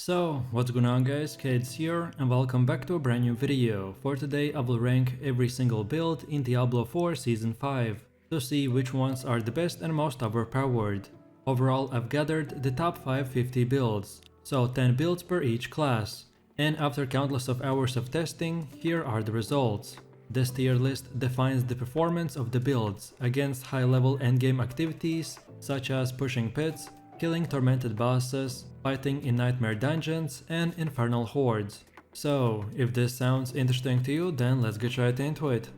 So, what's going on guys, Kids here and welcome back to a brand new video. For today I will rank every single build in Diablo 4 Season 5 to see which ones are the best and most overpowered. Overall I've gathered the top 550 builds, so 10 builds per each class. And after countless of hours of testing, here are the results. This tier list defines the performance of the builds against high-level endgame activities such as pushing pits, killing tormented bosses, fighting in nightmare dungeons, and infernal hordes. So, if this sounds interesting to you, then let's get right into it.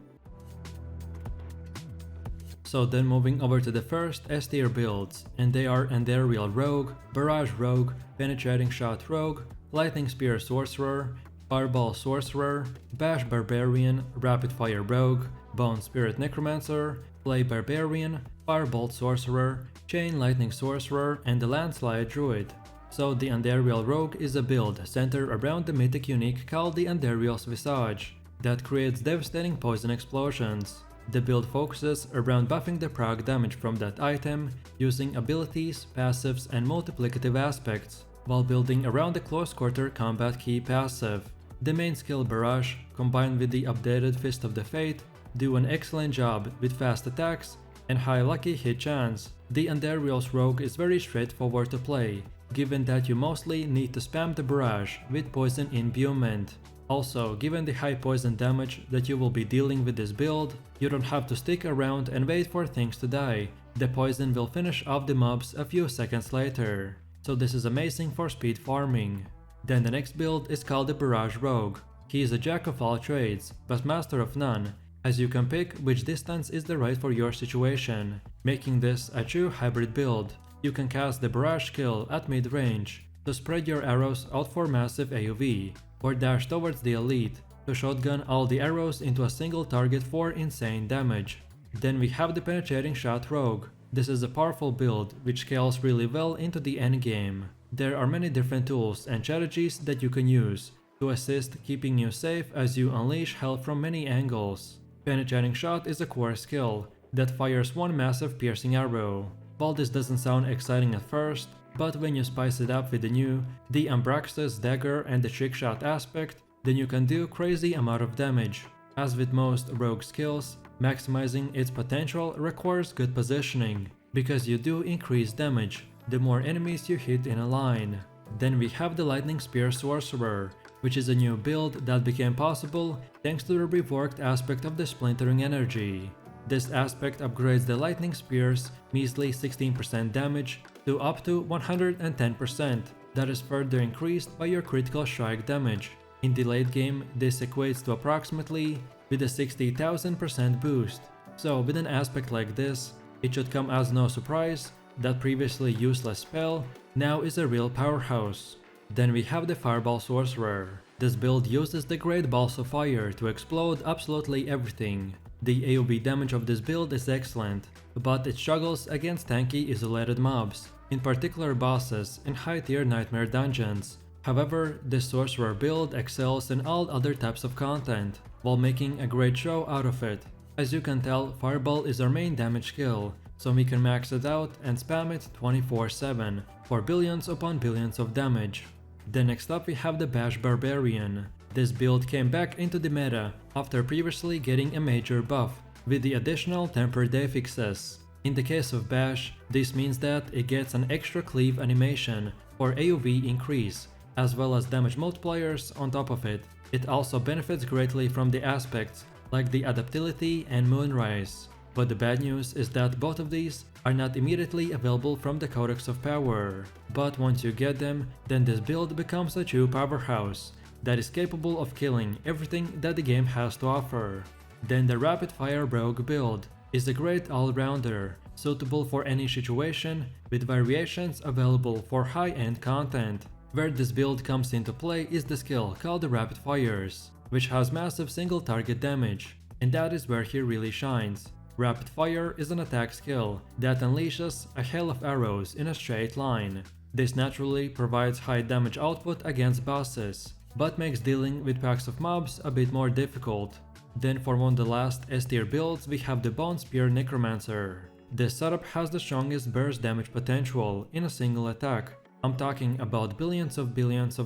So then moving over to the first S tier builds, and they are Andariel Rogue, Barrage Rogue, Penetrating Shot Rogue, Lightning Spear Sorcerer, Fireball Sorcerer, Bash Barbarian, Rapid Fire Rogue, Bone Spirit Necromancer, Flay Barbarian, Firebolt Sorcerer, Chain Lightning Sorcerer, and the Landslide Druid. So the Andariel Rogue is a build centered around the mythic unique called the Andariel's Visage that creates devastating poison explosions. The build focuses around buffing the proc damage from that item using abilities, passives, and multiplicative aspects, while building around the close quarter combat key passive. The main skill Barrage, combined with the updated Fist of the Fate, do an excellent job with fast attacks and high lucky hit chance. The Andariel's Rogue is very straightforward to play, given that you mostly need to spam the Barrage with poison imbuement. Also, given the high poison damage that you will be dealing with this build, you don't have to stick around and wait for things to die. The poison will finish off the mobs a few seconds later. So this is amazing for speed farming. Then the next build is called the Barrage Rogue. He is a jack of all trades, but master of none, as you can pick which distance is the right for your situation, making this a true hybrid build. You can cast the Barrage skill at mid-range to spread your arrows out for massive AoV, or dash towards the elite to shotgun all the arrows into a single target for insane damage. Then we have the Penetrating Shot Rogue. This is a powerful build which scales really well into the endgame. There are many different tools and strategies that you can use to assist keeping you safe as you unleash hell from many angles. Penetrating Shot is a core skill that fires one massive piercing arrow. While this doesn't sound exciting at first, but when you spice it up with the Ambrax's dagger and the trick shot aspect, then you can do crazy amount of damage. As with most rogue skills, maximizing its potential requires good positioning, because you do increase damage the more enemies you hit in a line. Then we have the Lightning Spear Sorcerer, which is a new build that became possible thanks to the reworked aspect of the splintering energy. This aspect upgrades the Lightning Spear's measly 16% damage to up to 110%, that is further increased by your critical strike damage. In the late game, this equates to approximately with a 60,000% boost. So with an aspect like this, it should come as no surprise that previously useless spell now is a real powerhouse. Then we have the Fireball Sorcerer. This build uses the Great Balls of Fire to explode absolutely everything. The AoV damage of this build is excellent, but it struggles against tanky isolated mobs, in particular bosses in high tier nightmare dungeons. However, this sorcerer build excels in all other types of content, while making a great show out of it. As you can tell, Fireball is our main damage skill, so we can max it out and spam it 24/7 for billions upon billions of damage. Then next up we have the Bash Barbarian. This build came back into the meta after previously getting a major buff with the additional temper day fixes. In the case of Bash, this means that it gets an extra cleave animation for AoV increase, as well as damage multipliers on top of it. It also benefits greatly from the aspects like the adaptability and Moonrise. But the bad news is that both of these are not immediately available from the Codex of Power. But once you get them, then this build becomes a true powerhouse that is capable of killing everything that the game has to offer. Then the Rapid Fire Rogue build is a great all-rounder, suitable for any situation, with variations available for high-end content. Where this build comes into play is the skill called the Rapid Fires, which has massive single target damage, and that is where he really shines. Rapid Fire is an attack skill that unleashes a hail of arrows in a straight line. This naturally provides high damage output against bosses, but makes dealing with packs of mobs a bit more difficult. Then for one of the last S tier builds we have the Bone Spear Necromancer. This setup has the strongest burst damage potential in a single attack, I'm talking about billions of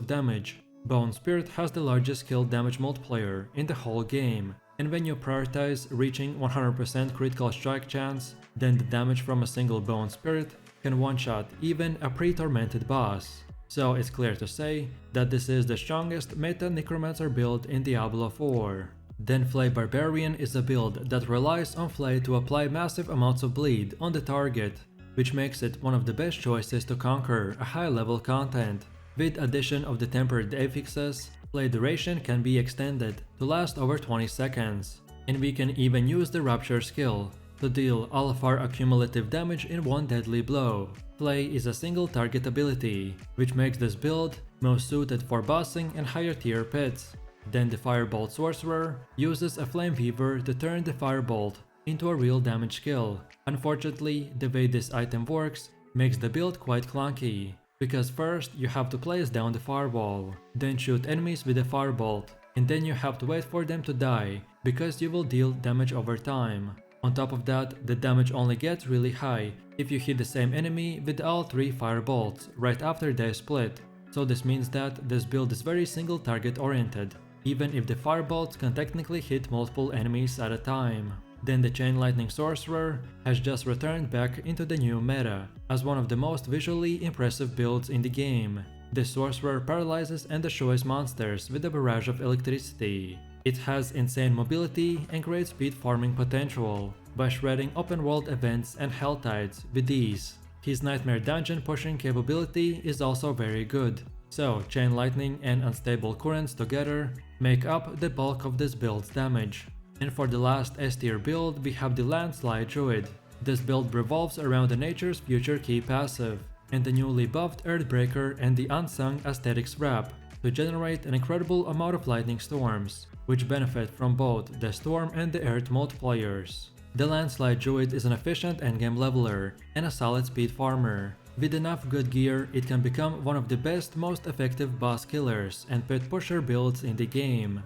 damage. Bone Spirit has the largest skill damage multiplier in the whole game, and when you prioritize reaching 100% critical strike chance, then the damage from a single Bone Spirit can one-shot even a pre-tormented boss. So it's clear to say that this is the strongest meta necromancer build in Diablo 4. Then Flay Barbarian is a build that relies on Flay to apply massive amounts of bleed on the target, which makes it one of the best choices to conquer a high level content. With addition of the tempered affixes, Flay duration can be extended to last over 20 seconds, and we can even use the Rapture skill to deal all of our accumulative damage in one deadly blow. Flay is a single target ability, which makes this build most suited for bossing and higher tier pits. Then the Firebolt Sorcerer uses a Flame Weaver to turn the Firebolt into a real damage skill. Unfortunately, the way this item works makes the build quite clunky, because first you have to place down the firewall, then shoot enemies with a firebolt, and then you have to wait for them to die, because you will deal damage over time. On top of that, the damage only gets really high if you hit the same enemy with all 3 firebolts right after they split, so this means that this build is very single target oriented, even if the firebolts can technically hit multiple enemies at a time. Then the Chain Lightning Sorcerer has just returned back into the new meta as one of the most visually impressive builds in the game. The Sorcerer paralyzes and destroys monsters with a barrage of electricity. It has insane mobility and great speed farming potential by shredding open world events and hell tides with ease. His Nightmare dungeon pushing capability is also very good, so Chain Lightning and Unstable Currents together make up the bulk of this build's damage. And for the last S tier build, we have the Landslide druid. This build revolves around the Nature's Future key passive, and the newly buffed Earthbreaker and the Unsung Aesthetics wrap to generate an incredible amount of lightning storms, which benefit from both the storm and the earth multipliers. The Landslide druid is an efficient endgame leveler and a solid speed farmer. With enough good gear, it can become one of the best, most effective boss killers and pit pusher builds in the game.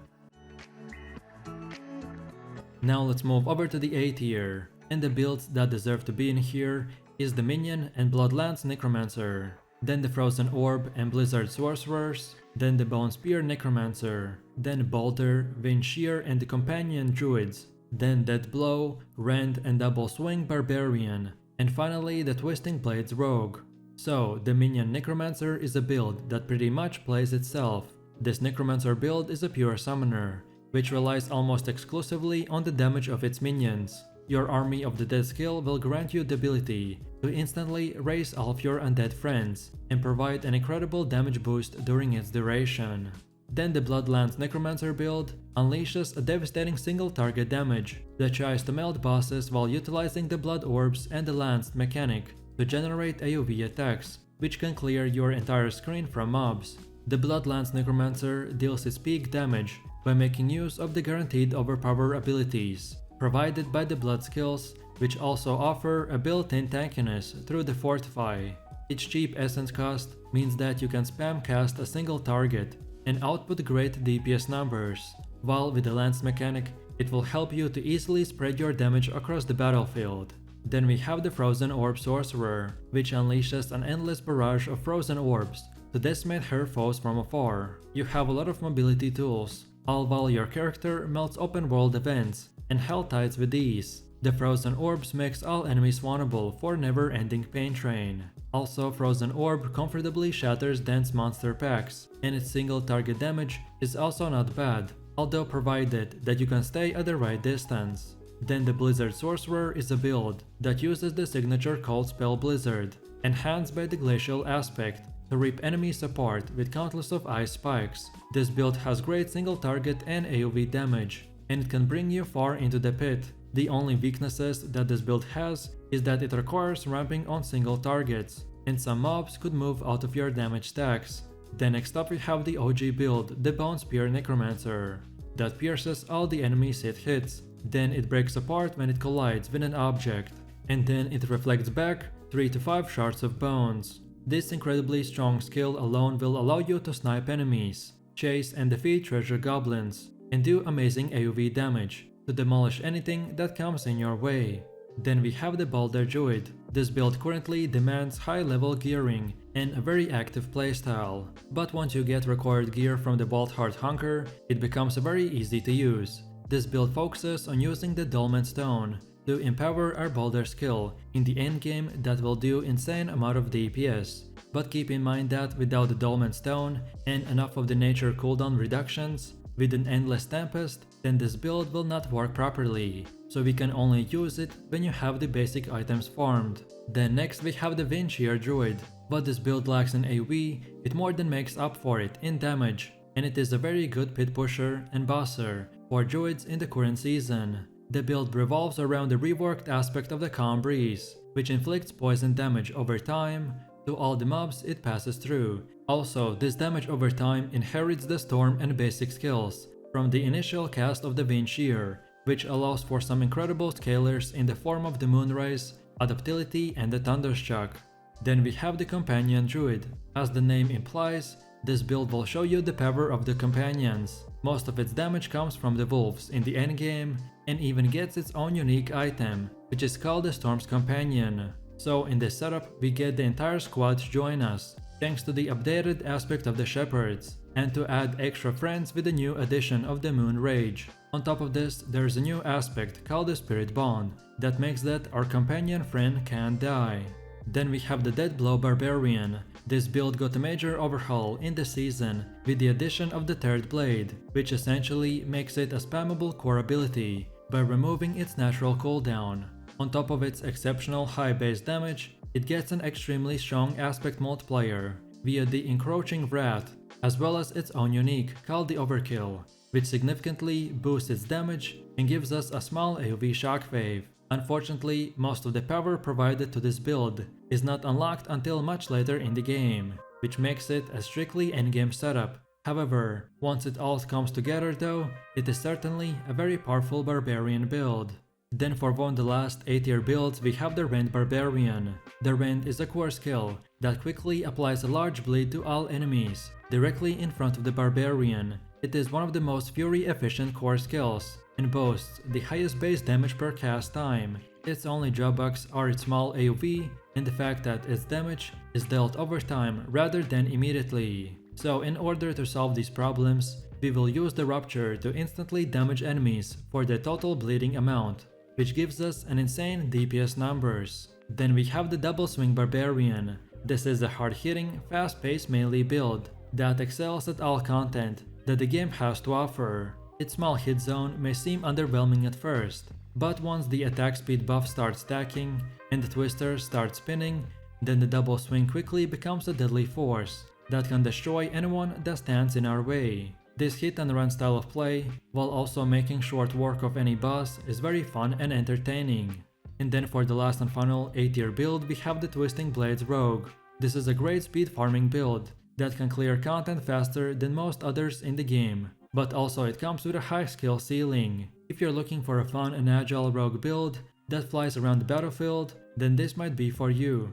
Now let's move over to the A tier, and the builds that deserve to be in here is the Minion and Bloodlands Necromancer, then the Frozen Orb and Blizzard Sorcerers, then the Bone Spear Necromancer, then Boulder, Shear and the Companion Druids, then Dead Blow, Rend and Double Swing Barbarian, and finally the Twisting Blades Rogue. So the Minion Necromancer is a build that pretty much plays itself. This Necromancer build is a pure summoner, which relies almost exclusively on the damage of its minions. Your Army of the Dead skill will grant you the ability to instantly raise all of your undead friends and provide an incredible damage boost during its duration. Then the Bloodlands Necromancer build unleashes a devastating single target damage that tries to melt bosses while utilizing the Blood Orbs and the Lanced mechanic to generate AoE attacks, which can clear your entire screen from mobs. The Bloodlands Necromancer deals its peak damage by making use of the guaranteed overpower abilities provided by the blood skills, which also offer a built-in tankiness through the Fortify. Its cheap essence cost means that you can spam cast a single target and output great DPS numbers, while with the Lance mechanic, it will help you to easily spread your damage across the battlefield. Then we have the Frozen Orb Sorcerer, which unleashes an endless barrage of frozen orbs to decimate her foes from afar. You have a lot of mobility tools, all while your character melts open world events and hell tides with ease. The Frozen Orbs makes all enemies vulnerable for never-ending pain train. Also, Frozen Orb comfortably shatters dense monster packs, and its single target damage is also not bad, although provided that you can stay at the right distance. Then the Blizzard Sorcerer is a build that uses the signature cold spell Blizzard, enhanced by the glacial aspect, to rip enemies apart with countless of ice spikes. This build has great single target and AoE damage, and it can bring you far into the pit. The only weaknesses that this build has is that it requires ramping on single targets, and some mobs could move out of your damage stacks. Then next up we have the OG build, the Bone Spear Necromancer, that pierces all the enemies it hits. Then it breaks apart when it collides with an object, and then it reflects back 3 to 5 shards of bones. This incredibly strong skill alone will allow you to snipe enemies, chase and defeat treasure goblins, and do amazing AoE damage to demolish anything that comes in your way. Then we have the Boulder druid. This build currently demands high level gearing and a very active playstyle, but once you get required gear from the Bolt Heart Hunker, it becomes very easy to use. This build focuses on using the Dolmen Stone to empower our Boulder skill in the endgame that will do insane amount of DPS. But keep in mind that without the Dolmen Stone and enough of the nature cooldown reductions, with an Endless Tempest, then this build will not work properly, so we can only use it when you have the basic items farmed. Then next we have the shear druid, but this build lacks an AoE, it more than makes up for it in damage, and it is a very good pit pusher and bosser for druids in the current season. The build revolves around the reworked aspect of the Calm Breeze, which inflicts poison damage over time to all the mobs it passes through. Also, this damage over time inherits the storm and basic skills from the initial cast of the shear, which allows for some incredible scalers in the form of the Moonrise, Adaptility and the Thunderstruck. Then we have the Companion Druid. As the name implies, this build will show you the power of the companions. Most of its damage comes from the wolves in the endgame and even gets its own unique item, which is called the Storm's Companion. So in this setup, we get the entire squad to join us, thanks to the updated aspect of the shepherds, and to add extra friends with the new addition of the Moon Rage. On top of this, there's a new aspect called the Spirit Bond, that makes that our companion friend can't die. Then we have the Dead Blow Barbarian. This build got a major overhaul in the season with the addition of the third blade, which essentially makes it a spammable core ability by removing its natural cooldown. On top of its exceptional high base damage, it gets an extremely strong aspect multiplier via the Encroaching Wrath, as well as its own unique called the Overkill, which significantly boosts its damage and gives us a small AoE shockwave. Unfortunately, most of the power provided to this build is not unlocked until much later in the game, which makes it a strictly endgame setup. However, once it all comes together though, it is certainly a very powerful barbarian build. Then for one of the last A tier builds, we have the Rend Barbarian. The Rend is a core skill that quickly applies a large bleed to all enemies, directly in front of the Barbarian. It is one of the most fury efficient core skills, and boasts the highest base damage per cast time. Its only drawbacks are its small AoE and the fact that its damage is dealt over time rather than immediately. So in order to solve these problems, we will use the Rupture to instantly damage enemies for the total bleeding amount, which gives us an insane DPS numbers. Then we have the Double Swing Barbarian. This is a hard-hitting, fast-paced melee build that excels at all content that the game has to offer. Its small hit zone may seem underwhelming at first, but once the attack speed buff starts stacking and the twisters start spinning, then the double swing quickly becomes a deadly force that can destroy anyone that stands in our way. This hit and run style of play, while also making short work of any boss, is very fun and entertaining. And then for the last and final A tier build, we have the Twisting Blades Rogue. This is a great speed farming build that can clear content faster than most others in the game, but also it comes with a high skill ceiling. If you're looking for a fun and agile rogue build that flies around the battlefield, then this might be for you.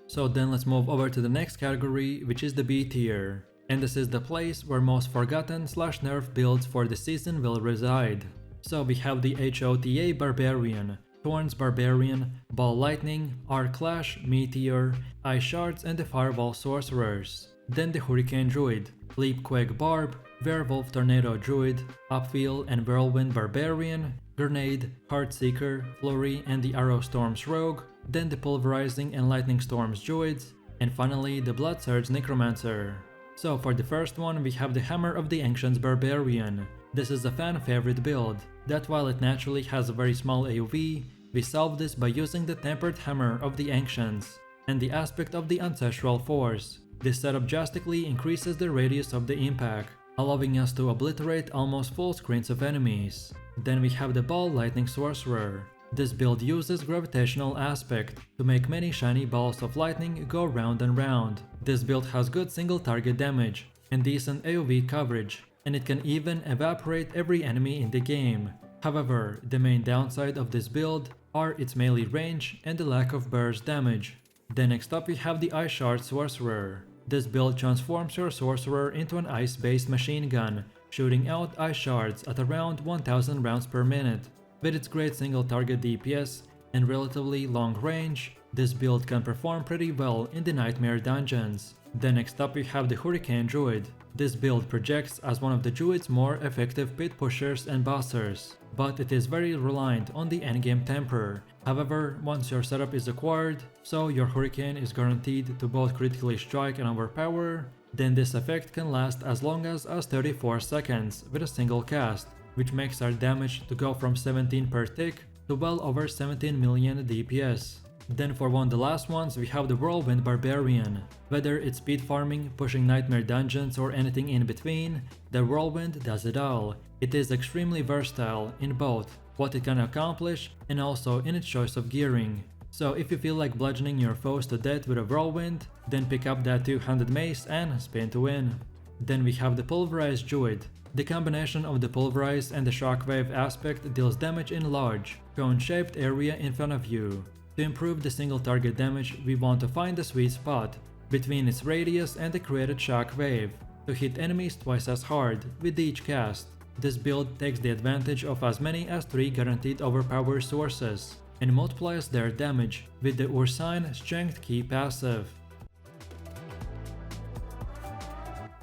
So then let's move over to the next category, which is the B tier. And this is the place where most forgotten / nerf builds for the season will reside. So we have the HOTA Barbarian, Thorns Barbarian, Ball Lightning, Arc Clash, Meteor, Ice Shards and the Fireball Sorcerers. Then the Hurricane Druid, Leap Quake Barb, Werewolf Tornado Druid, Upwheel and Whirlwind Barbarian, Grenade, Heartseeker, Flurry and the Arrow Storms Rogue, then the Pulverizing and Lightning Storms Druids, and finally the Blood Surge Necromancer. So for the first one we have the Hammer of the Ancients Barbarian. This is a fan favorite build, that while it naturally has a very small AoE, we solve this by using the Tempered Hammer of the Ancients and the aspect of the Ancestral Force. This setup drastically increases the radius of the impact, allowing us to obliterate almost full screens of enemies. Then we have the Ball Lightning Sorcerer. This build uses Gravitational Aspect to make many shiny balls of lightning go round and round. This build has good single target damage and decent AoE coverage, and it can even evaporate every enemy in the game. However, the main downside of this build are its melee range and the lack of burst damage. Then next up we have the Ice Shard Sorcerer. This build transforms your sorcerer into an ice-based machine gun shooting out ice shards at around 1000 rounds per minute. With its great single target DPS and relatively long range, this build can perform pretty well in the Nightmare dungeons. Then next up we have the Hurricane Druid. This build projects as one of the Druid's more effective pit pushers and busters, but it is very reliant on the endgame temper. However, once your setup is acquired, so your Hurricane is guaranteed to both critically strike and overpower, then this effect can last as long as 34 seconds with a single cast, which makes our damage to go from 17 per tick to well over 17 million DPS. Then for one of the last ones we have the Whirlwind Barbarian. Whether it's speed farming, pushing nightmare dungeons or anything in between, the Whirlwind does it all. It is extremely versatile in both what it can accomplish and also in its choice of gearing. So if you feel like bludgeoning your foes to death with a Whirlwind, then pick up that two-handed mace and spin to win. Then we have the Pulverize Druid. The combination of the Pulverize and the Shockwave aspect deals damage in large, cone-shaped area in front of you. To improve the single target damage, we want to find the sweet spot between its radius and the created shockwave to hit enemies twice as hard with each cast. This build takes the advantage of as many as 3 guaranteed overpower sources and multiplies their damage with the Ursine Strength Key passive.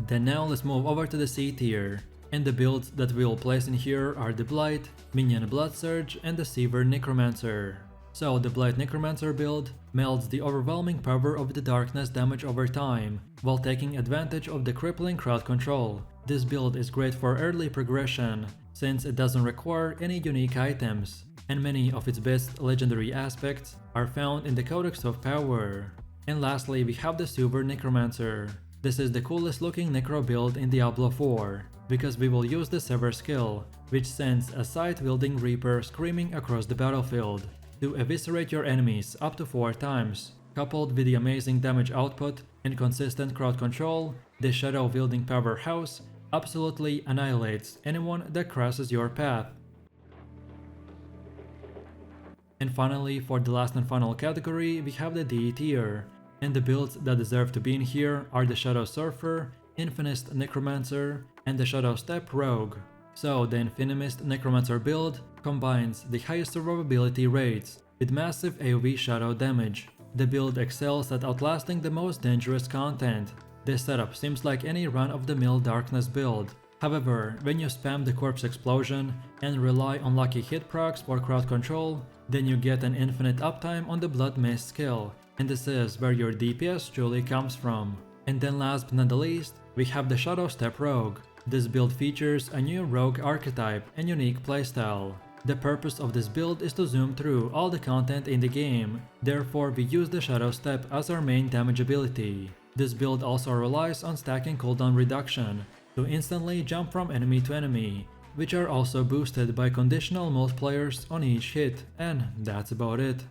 Then now let's move over to the C tier, and the builds that we will place in here are the Blight, Minion Blood Surge and the Sever Necromancer. So the Blight Necromancer build melds the overwhelming power of the darkness damage over time, while taking advantage of the crippling crowd control. This build is great for early progression, since it doesn't require any unique items, and many of its best legendary aspects are found in the Codex of Power. And lastly we have the Sever Necromancer. This is the coolest looking necro build in Diablo 4, because we will use the Sever skill, which sends a scythe-wielding reaper screaming across the battlefield to eviscerate your enemies up to 4 times. Coupled with the amazing damage output and consistent crowd control, this shadow-wielding powerhouse absolutely annihilates anyone that crosses your path. And finally, for the last and final category, we have the D tier, and the builds that deserve to be in here are the Shadow Surfer, Infinimist Necromancer, and the Shadow Step Rogue. So the Infinimist Necromancer build combines the highest survivability rates with massive AoE shadow damage. The build excels at outlasting the most dangerous content. This setup seems like any run-of-the-mill darkness build. However, when you spam the corpse explosion and rely on lucky hit procs for crowd control, then you get an infinite uptime on the Blood Mist skill, and this is where your DPS truly comes from. And then last but not the least, we have the Shadow Step Rogue. This build features a new rogue archetype and unique playstyle. The purpose of this build is to zoom through all the content in the game, therefore we use the Shadow Step as our main damage ability. This build also relies on stacking cooldown reduction to instantly jump from enemy to enemy, which are also boosted by conditional multipliers on each hit, and that's about it.